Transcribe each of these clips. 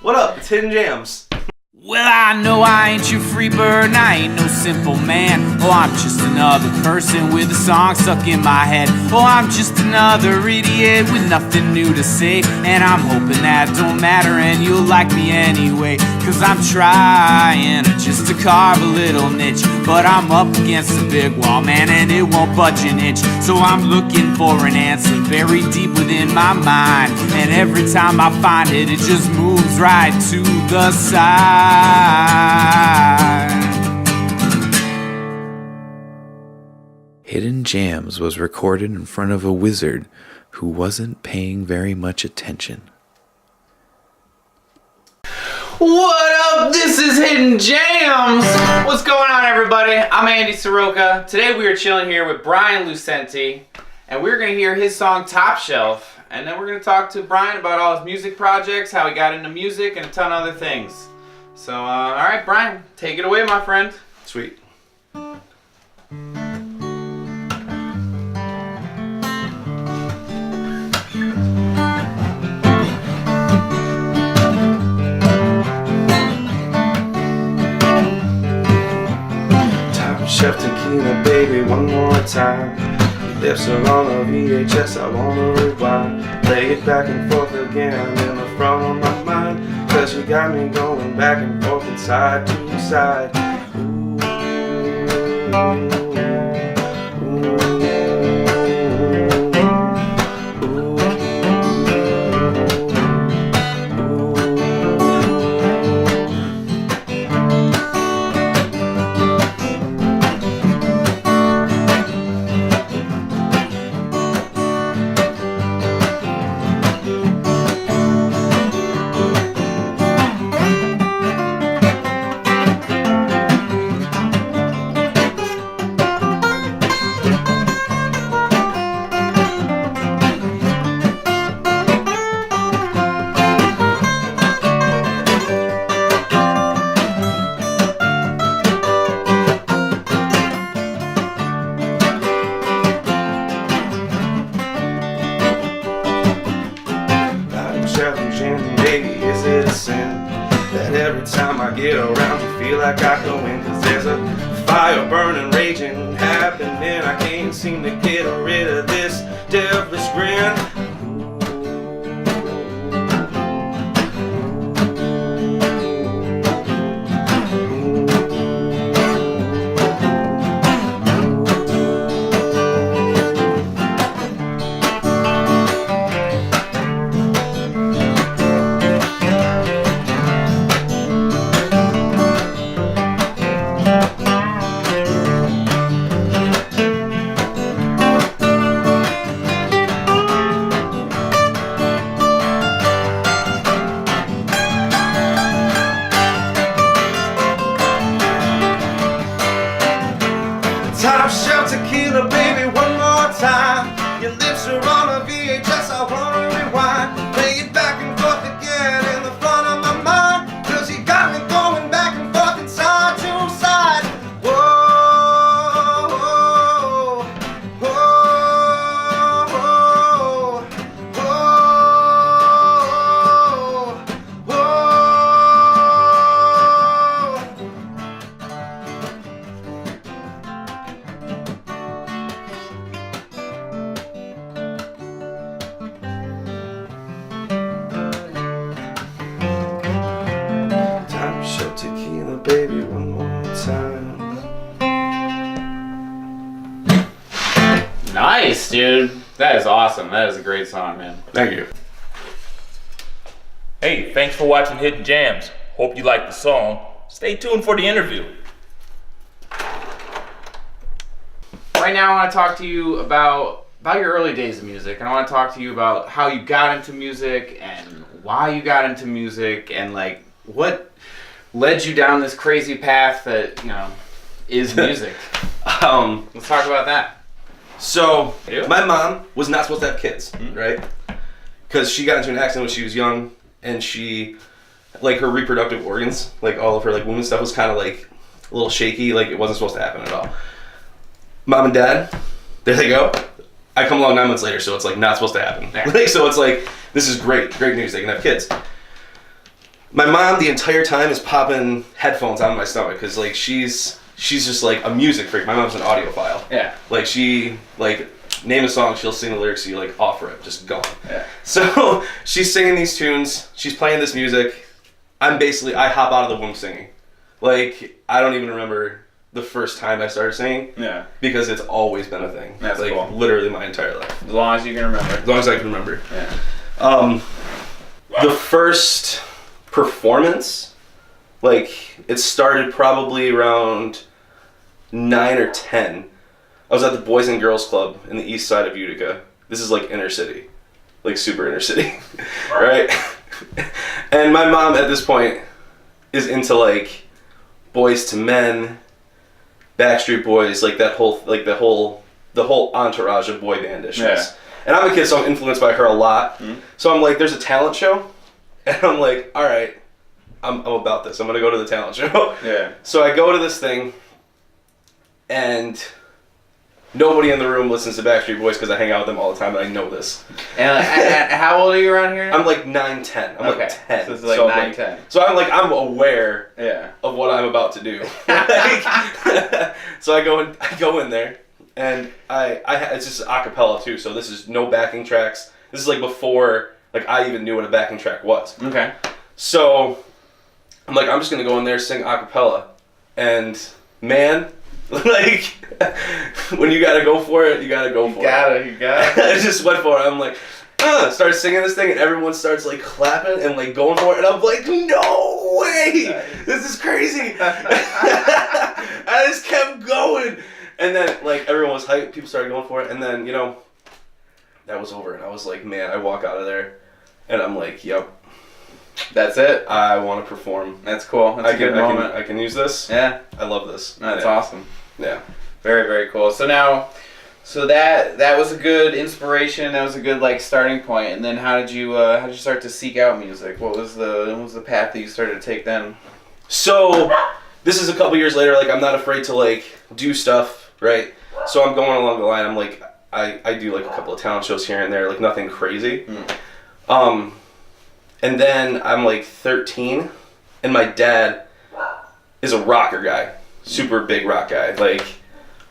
What up? It's Hidden Jams. Well, I know I ain't your free bird, and I ain't no simple man. Oh, I'm just another person with a song stuck in my head. Oh, I'm just another idiot with nothing new to say. And I'm hoping that don't matter and you'll like me anyway. Cause I'm trying just to carve a little niche, but I'm up against a big wall, man, and it won't budge an inch. So I'm looking for an answer buried deep within my mind, and every time I find it, it just moves right to the side. Hidden Jams was recorded in front of a wizard who wasn't paying very much attention. What up? This is Hidden Jams. What's going on, everybody? I'm Andy Soroka. Today we are chilling here with Brian Lucenti, and we're going to hear his song Top Shelf, and then we're going to talk to Brian about all his music projects, how he got into music, and a ton of other things. So, alright, Brian, take it away, my friend. Sweet. Top shelf tequila, baby, one more time. Lips are on a VHS, I wanna rewind. Play it back and forth again in the front of my mind. Cause you got me going back and forth and side to side. Baby, is it a sin that every time I get around you feel like I go in? Cause there's a fire burning, raging, happening. I can't seem to get rid of this devilish grin. Top shelf tequila, baby, one more time. Your lips are on a VHS, I wanna rewind. Play it back and forth again in the front of my mind. Cause you got me going back and forth and side to side. Whoa, whoa, whoa, whoa, whoa, whoa. Tequila, baby, one more time. Nice, dude. That is awesome. That is a great song, man. Thank you. Hey, thanks for watching Hidden Jams. Hope you liked the song. Stay tuned for the interview. Right now I want to talk to you about your early days of music, and I want to talk to you about how you got into music and why you got into music and like what led you down this crazy path that, you know, is music. Let's talk about that. So, my mom was not supposed to have kids, right? Because she got into an accident when she was young, and she, like, her reproductive organs, like, all of her, like, womb and stuff was kind of, like, a little shaky, like, it wasn't supposed to happen at all. Mom and Dad, there they go. I come along 9 months later, so it's like not supposed to happen. Like, so it's like, this is great news. They can have kids. My mom the entire time is popping headphones on my stomach because like she's just like a music freak. My mom's an audiophile. Yeah. Like she like name a song, she'll sing the lyrics to you like off rip, just going. Yeah. So she's singing these tunes, she's playing this music. I hop out of the womb singing. Like I don't even remember the first time I started singing. Yeah. Because it's always been a thing. That's like cool. Literally my entire life. As long as you can remember. As long as I can remember. Yeah. The first performance, like it started probably around 9 or 10. I was at the Boys and Girls Club in the east side of Utica. This is like inner city, like super inner city, right? And my mom at this point is into like Boys to Men, Backstreet Boys, like the whole entourage of boy bandishness. Yeah. And I'm a kid, so I'm influenced by her a lot. Mm-hmm. So I'm like, there's a talent show. And I'm like, all right, I'm about this. I'm going to go to the talent show. Yeah. So I go to this thing, and nobody in the room listens to Backstreet Boys because I hang out with them all the time, and I know this. And how old are you around here now? I'm like 9, 10. I'm like 10. So it's like so 9, 10. So I'm aware of what I'm about to do. So I go in there, and it's just a cappella too, so this is no backing tracks. This is like before... Like, I even knew what a backing track was. Okay. So, I'm like, I'm just going to go in there, sing a cappella. And, man, like, when you got to go for it, you got to go for it. You got it. I just went for it. I'm like, start singing this thing, and everyone starts, like, clapping and, like, going for it. And I'm like, no way! Nice. This is crazy! I just kept going. And then, like, everyone was hyped. People started going for it. And then, that was over, and I was like, man, I walk out of there, and I'm like, yep. That's it? I want to perform. That's cool. That's a good moment. I can use this. Yeah. I love this. That's awesome. Yeah. Very, very cool. So now, that was a good inspiration, that was a good, like, starting point, and then how did you start to seek out music? What was the path that you started to take then? So, this is a couple years later, like, I'm not afraid to, like, do stuff, right? So I'm going along the line, I'm like, I do like a couple of talent shows here and there, like nothing crazy. And then I'm like 13, and my dad is a rocker guy, super big rock guy, like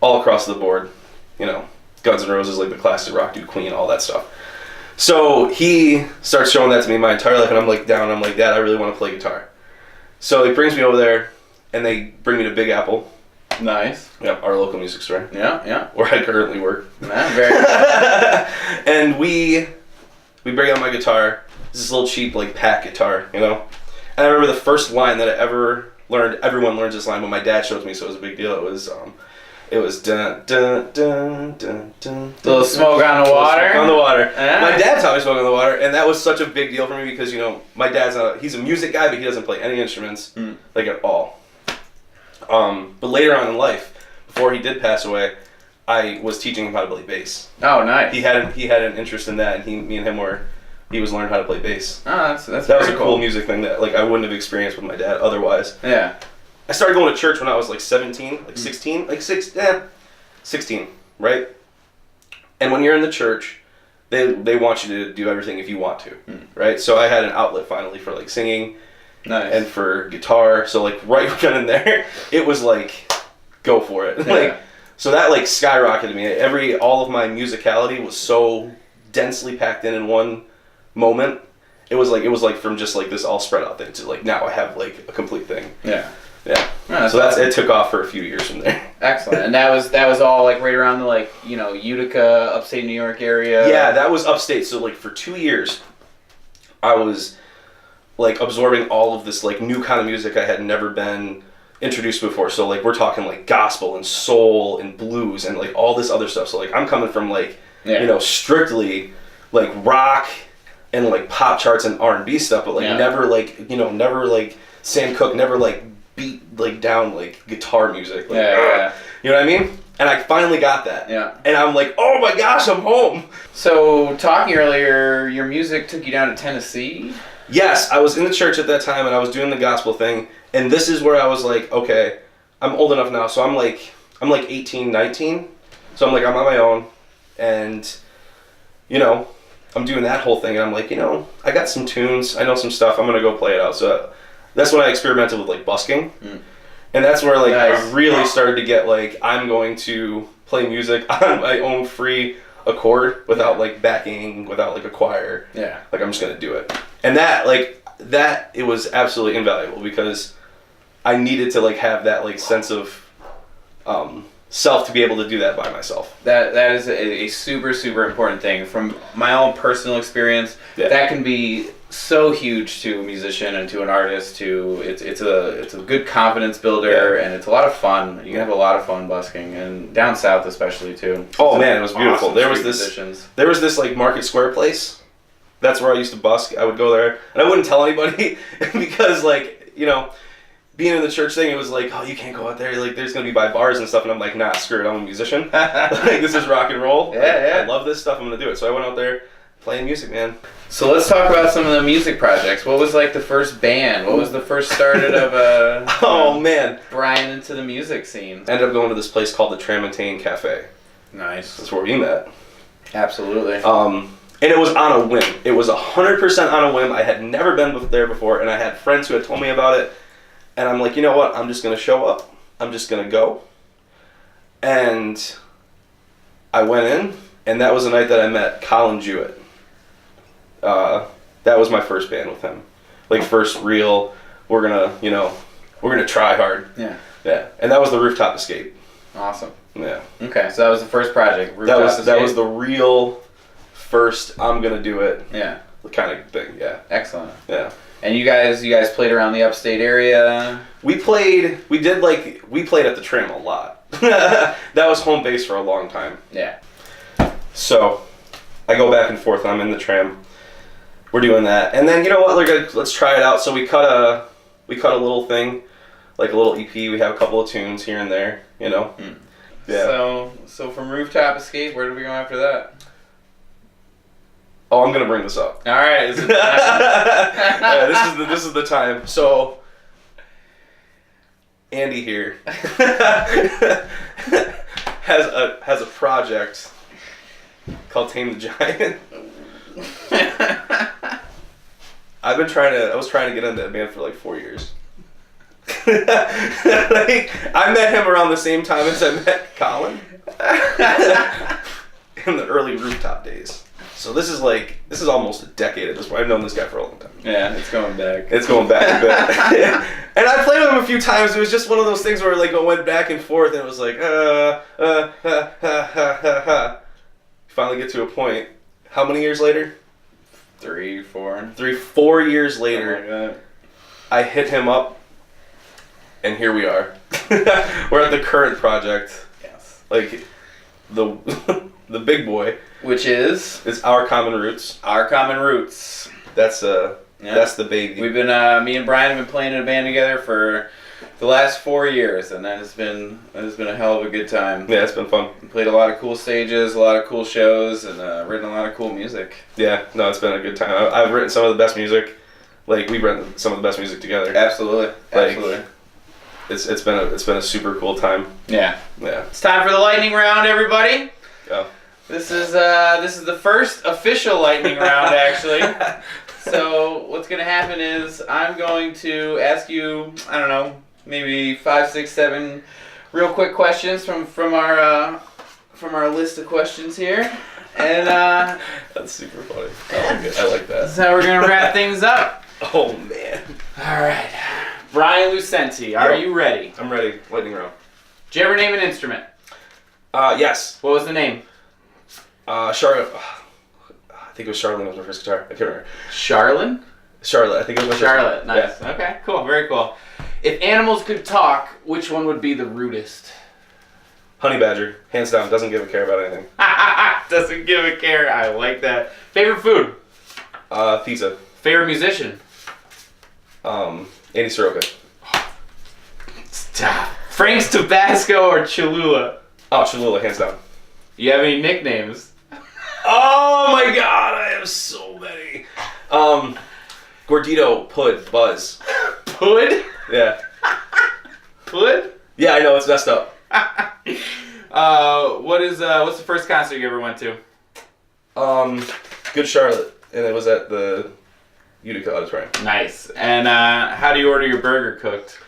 all across the board, Guns N' Roses, like the classic rock dude, Queen, all that stuff. So he starts showing that to me my entire life, and I'm like down, I'm like, Dad, I really want to play guitar. So he brings me over there, and they bring me to Big Apple. Nice. Yep, our local music store. Yeah. Where I currently work. Yeah, very good. And we bring out my guitar. This is a little cheap, like, pack guitar, And I remember the first line that I ever learned, everyone learns this line, but my dad showed me, so it was a big deal. It was dun dun dun dun dun. Little Smoke on the Water. On the Water. Yeah. My dad taught me Smoke on the Water, and that was such a big deal for me because, my dad's he's a music guy, but he doesn't play any instruments, like, at all. But later on in life, before he did pass away, I was teaching him how to play bass. Oh, nice. He had an interest in that, and he was learning how to play bass. Oh, that was a cool music thing that like I wouldn't have experienced with my dad otherwise. Yeah. I started going to church when I was like 17, like 16, 16, right? And when you're in the church, they want you to do everything if you want to, right? So I had an outlet finally for like singing. Nice. And for guitar, so like right then and there, it was like, go for it. Yeah. Like, so that like skyrocketed me. All of my musicality was so densely packed in one moment. It was like from just like this all spread out thing to like now I have like a complete thing. Yeah. Yeah. Oh, so it took off for a few years from there. Excellent. And that was all like right around the like, Utica, upstate New York area. Yeah, that was upstate. So like for 2 years, I was like absorbing all of this like new kind of music I had never been introduced before. So like we're talking like gospel and soul and blues and like all this other stuff. So like I'm coming from like strictly like rock and like pop charts and R&B stuff, but like never like Sam Cooke, never like beat like down like guitar music. Like, you know what I mean? And I finally got that. Yeah. And I'm like, oh my gosh, I'm home. So talking earlier, your music took you down to Tennessee? Yes, I was in the church at that time and I was doing the gospel thing, and this is where I was like, okay, I'm old enough now, so I'm like 18, 19, so I'm on my own, And, you know, I'm doing that whole thing, and I'm like, you know, I got some tunes, I know some stuff, I'm going to go play it out. So that's when I experimented with, like, busking. And that's where, like, Nice. I really started to get, like, I'm going to play music on my own free accord without, like, backing, without, like, a choir. Yeah. Like, I'm just going to do it. And that, like, it was absolutely invaluable because I needed to, like, have that, like, sense of self to be able to do that by myself. That is a super, super important thing. From my own personal experience, that can be so huge to a musician and to an artist. It's a good confidence builder, and it's a lot of fun. You can have a lot of fun busking, and down south especially too. Oh man, it was beautiful. Awesome There was this like Market Square place. That's where I used to busk. I would go there, and I wouldn't tell anybody because, like, you know, being in the church thing, it was like, oh, you can't go out there. Like, there's gonna be by bars and stuff, and I'm like, nah, screw it. I'm a musician. Like, this is rock and roll. I love this stuff. I'm gonna do it. So I went out there playing music, man. So let's talk about some of the music projects. What was like the first band? What was the first started of oh man, Brian into the music scene? Ended up going to this place called the Tramontaine Cafe. Nice. That's where we met. Absolutely. And it was on a whim. It was 100% on a whim. I had never been there before, and I had friends who had told me about it. And I'm like, you know what? I'm just going to show up. I'm just going to go. And I went in, and that was the night that I met Colin Jewett. That was my first band with him. Like, first real, we're going to try hard. Yeah. Yeah. And that was the Rooftop Escape. Awesome. Yeah. Okay, so that was the first project. That was the real first, I'm going to do it. Yeah. Kind of thing, yeah. Excellent. Yeah. And you guys played around the upstate area? We played at the Tram a lot. That was home base for a long time. Yeah. So, I go back and forth, I'm in the Tram. We're doing that. And then, you know what, let's try it out. So we cut a little thing, like a little EP. We have a couple of tunes here and there, you know. Yeah. So from Rooftop Escape, where do we go after that? Oh, I'm gonna bring this up. All right, is it time? This is the time. So, Andy here has a project called Tame the Giant. I was trying to get into that band for like 4 years. Like, I met him around the same time as I met Colin in the early Rooftop days. So this is almost a decade at this point. I've known this guy for a long time. Yeah, it's going back. It's going back a bit. And I played with him a few times. It was just one of those things where like it went back and forth, and it was like, Finally get to a point. How many years later? 3, 4. 4 years later, Something like that. I hit him up, and here we are. We're at the current project. Yes. Like, the big boy. Which is? It's Our Common Roots. Our Common Roots. That's the baby. We've been, me and Brian have been playing in a band together for the last 4 years, and that has been a hell of a good time. Yeah, it's been fun. We played a lot of cool stages, a lot of cool shows, and written a lot of cool music. Yeah, no, it's been a good time. I've written some of the best music. Like, we've written some of the best music together. Absolutely, absolutely. It's been a super cool time. Yeah. Yeah. It's time for the lightning round, everybody. Go. This is the first official lightning round, actually. So what's gonna happen is I'm going to ask you, I don't know, maybe 5, 6, 7 real quick questions from our list of questions here, and That's super funny. I like that. that's how we're gonna wrap things up. Oh man. All right, Brian Lucenti, are you ready? I'm ready. Lightning round. Did you ever name an instrument? Yes. What was the name? Charlotte. I think it was Charlotte was my first guitar. I can't remember. Charlene? Charlotte. I think it was my first Charlotte. guitar. Nice. Yeah. Okay. Cool. Very cool. If animals could talk, which one would be the rudest? Honey badger, hands down. Doesn't give a care about anything. Doesn't give a care. I like that. Favorite food? Pizza. Favorite musician? Andy Soroka. Stop. Frank's Tabasco or Cholula? Oh, Cholula, hands down. You have any nicknames? Oh my god, I have so many. Gordito, Pud, Buzz. Pud? Yeah. Pud? Yeah, I know, it's messed up. What's the first concert you ever went to? Good Charlotte, and it was at the Utica Auditorium. Nice. And how do you order your burger cooked?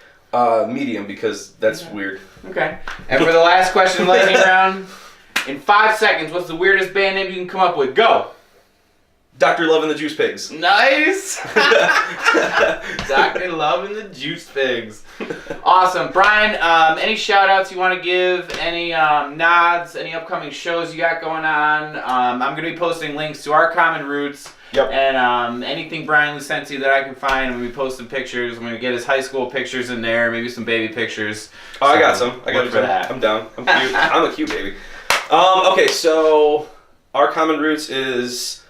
Medium, because that's weird. Okay. And for the last question, lightning round, in 5 seconds, what's the weirdest band name you can come up with? Go. Dr. Love and the Juice Pigs. Nice. Dr. Love and the Juice Pigs. Awesome. Brian, any shout outs you want to give? Any nods? Any upcoming shows you got going on? I'm going to be posting links to our common roots. Yep. And anything Brian Lucenti that I can find. I'm going to be posting pictures. I'm going to get his high school pictures in there. Maybe some baby pictures. Oh, I got some. I got for that. I'm down. I'm cute. I'm a cute baby. Okay, so our common roots is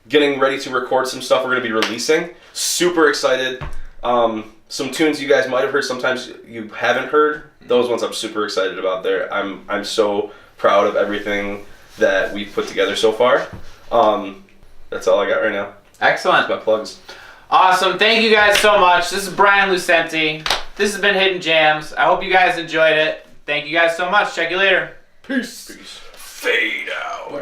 getting ready to record some stuff we're going to be releasing. Super excited. Some tunes you guys might have heard, sometimes you haven't heard. Those ones I'm super excited about. I'm so proud of everything that we've put together so far. That's all I got right now. Excellent. That's my plugs. Awesome. Thank you guys so much. This is Brian Lucenti. This has been Hidden Jams. I hope you guys enjoyed it. Thank you guys so much. Check you later. Peace. Fade out.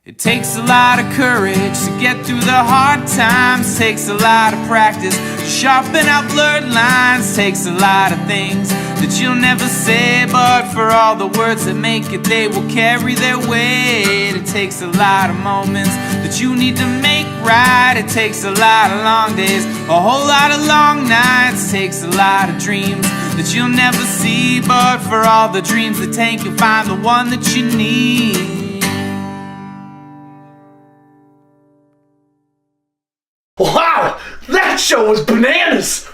It takes a lot of courage to get through the hard times. Takes a lot of practice to sharpen out blurred lines. Takes a lot of things that you'll never say, but for all the words that make it, they will carry their weight. It takes a lot of moments that you need to make right. It takes a lot of long days, a whole lot of long nights. It takes a lot of dreams that you'll never see, but for all the dreams that take, you'll find the one that you need. Wow, that show was bananas!